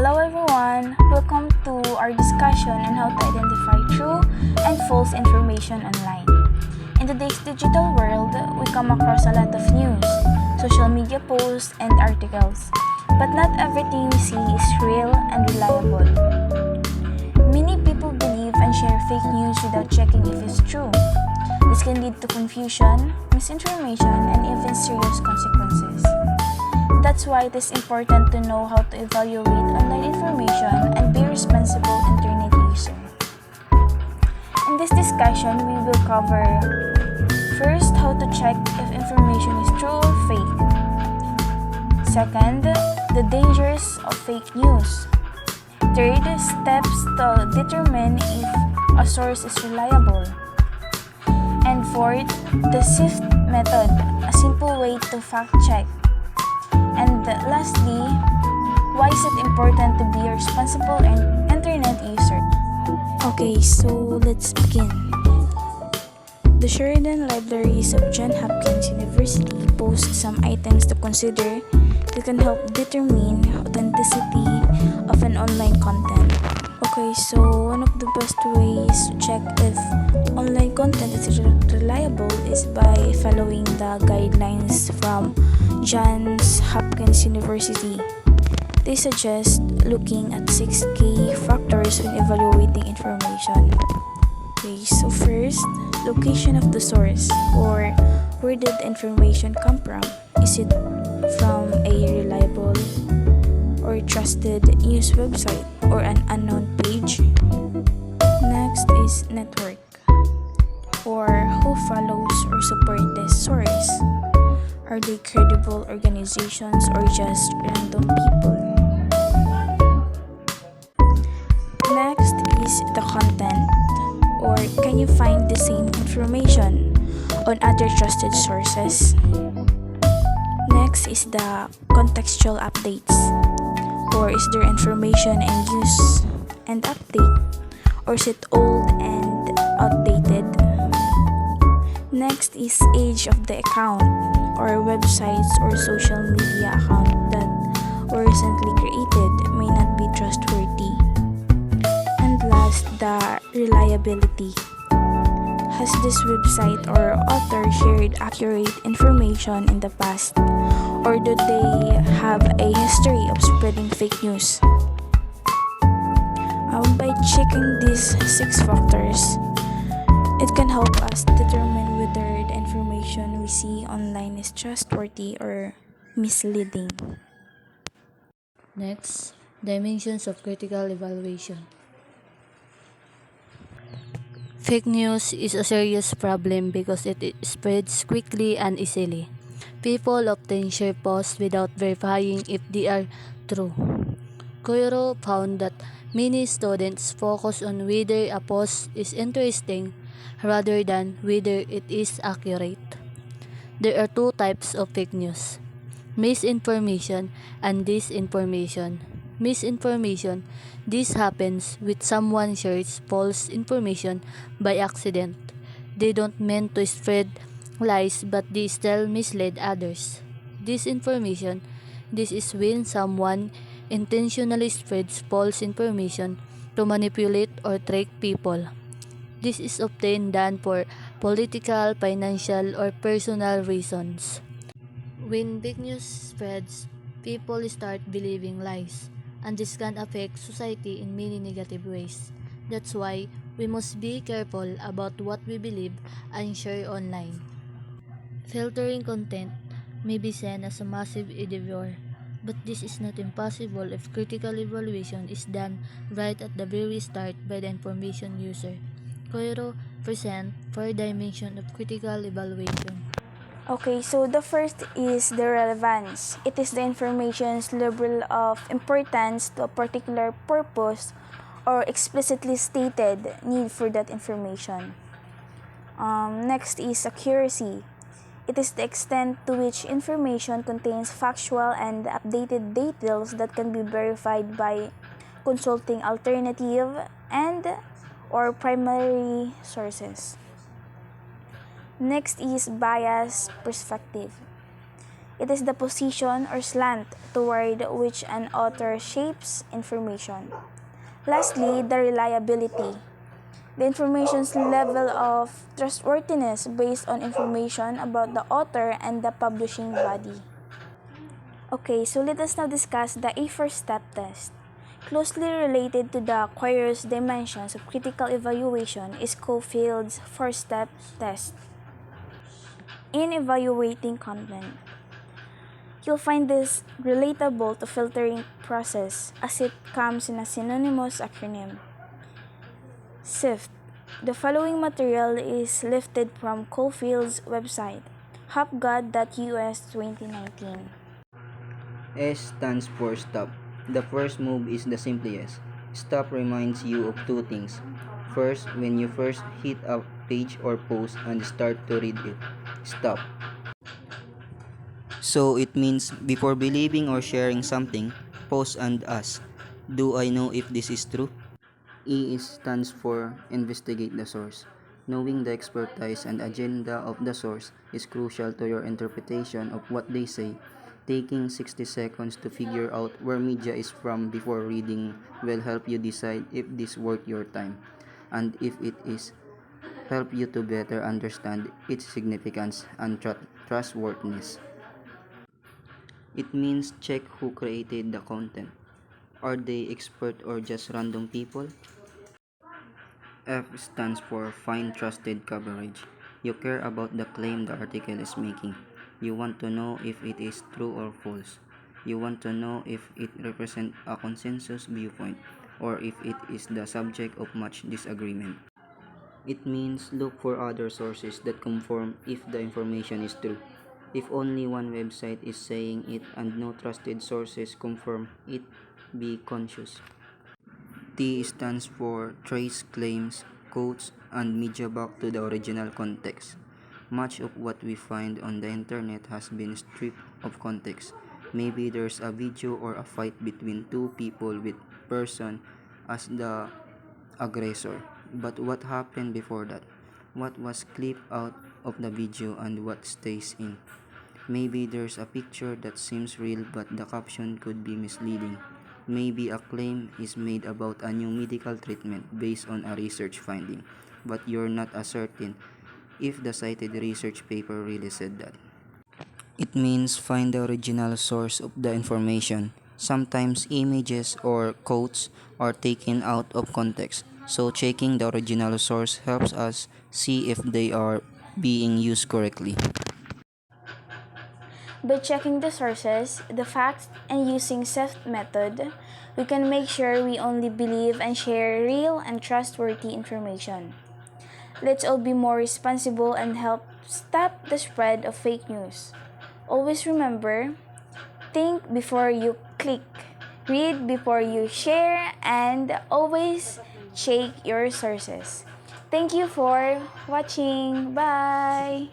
Hello everyone! Welcome to our discussion on how to identify true and false information online. In today's digital world, we come across a lot of news, social media posts, and articles. But not everything we see is real and reliable. Many people believe and share fake news without checking if it's true. This can lead to confusion, misinformation, and even serious consequences. That's why it is important to know how to evaluate online information and be a responsible internet user. In this discussion, we will cover first, how to check if information is true or fake. Second, the dangers of fake news. Third, steps to determine if a source is reliable. And fourth, the SIFT method, a simple way to fact check. And lastly, why is it important to be a responsible internet user? Okay, so let's begin. The Sheridan Libraries of Johns Hopkins University post some items to consider that can help determine authenticity of an online content. Okay, so one of the best ways to check if online content is reliable is by following the guidelines from Johns Hopkins University. They suggest looking at 6 key factors when evaluating information. Okay, so first, location of the source, or where did the information come from? Is it from a reliable or trusted news website or an unknown page? Next is network, or who follows or support this source. Are they credible organizations or just random people? Next is the content, or can you find the same information on other trusted sources? Next is the contextual updates, or is there information in use and update, or is it old and outdated? Next is age of the account, or websites or social media account that were recently created may not be trustworthy. And last, the reliability. Has this website or author shared accurate information in the past, or do they have a history of spreading fake news? By checking these 6 factors, it can help us determine whether the information we see online is trustworthy or misleading. Next, dimensions of critical evaluation. Fake news is a serious problem because it spreads quickly and easily. People often share posts without verifying if they are true. Koiro found that many students focus on whether a post is interesting rather than whether it is accurate. There are 2 types of fake news: misinformation and disinformation. Misinformation: this happens when someone shares false information by accident. They don't mean to spread lies, but they still mislead others. Disinformation: this is when someone intentionally spreads false information to manipulate or trick people. This is often done for political, financial, or personal reasons. When fake news spreads, people start believing lies, and this can affect society in many negative ways. That's why we must be careful about what we believe and share online. Filtering content may be seen as a massive endeavor, but this is not impossible if critical evaluation is done right at the very start by the information user. Koiro present 4 dimensions of critical evaluation. Okay, so the first is the relevance. It is the information's level of importance to a particular purpose or explicitly stated need for that information. Next is accuracy. It is the extent to which information contains factual and updated details that can be verified by consulting alternative and or primary sources. Next is bias perspective. It is the position or slant toward which an author shapes information. Lastly, the reliability. The information's level of trustworthiness based on information about the author and the publishing body. Okay, so let us now discuss the A first step test. Closely related to the queerest dimensions of critical evaluation is Schofield's four-step test. In evaluating content, you'll find this relatable to filtering process as it comes in a synonymous acronym. SIFT. The following material is lifted from Schofield's website, hopgod.us 2019. S stands for stop. The first move is the simplest. Stop reminds you of two things. First, when you first hit a page or post and start to read it, stop. So it means before believing or sharing something, pause and ask, do I know if this is true? Stands for investigate the source. Knowing the expertise and agenda of the source is crucial to your interpretation of what they say. Taking 60 seconds to figure out where media is from before reading will help you decide if this worth your time, and if it is, help you to better understand its significance and trustworthiness. It means check who created the content. Are they expert or just random people? F stands for find trusted coverage. You care about the claim the article is making. You want to know if it is true or false. You want to know if it represents a consensus viewpoint or if it is the subject of much disagreement. It means look for other sources that confirm if the information is true. If only one website is saying it and no trusted sources confirm it, be conscious. T stands for trace claims, quotes, and media back to the original context. Much of what we find on the internet has been stripped of context. Maybe there's a video or a fight between two people with person as the aggressor. But what happened before that? What was clipped out of the video and what stays in? Maybe there's a picture that seems real but the caption could be misleading. Maybe a claim is made about a new medical treatment based on a research finding, but you're not as certain if the cited research paper really said that. It means find the original source of the information. Sometimes images or quotes are taken out of context, so checking the original source helps us see if they are being used correctly. By checking the sources, the facts, and using SIFT method, we can make sure we only believe and share real and trustworthy information. Let's all be more responsible and help stop the spread of fake news. Always remember, think before you click, read before you share, and always check your sources. Thank you for watching. Bye!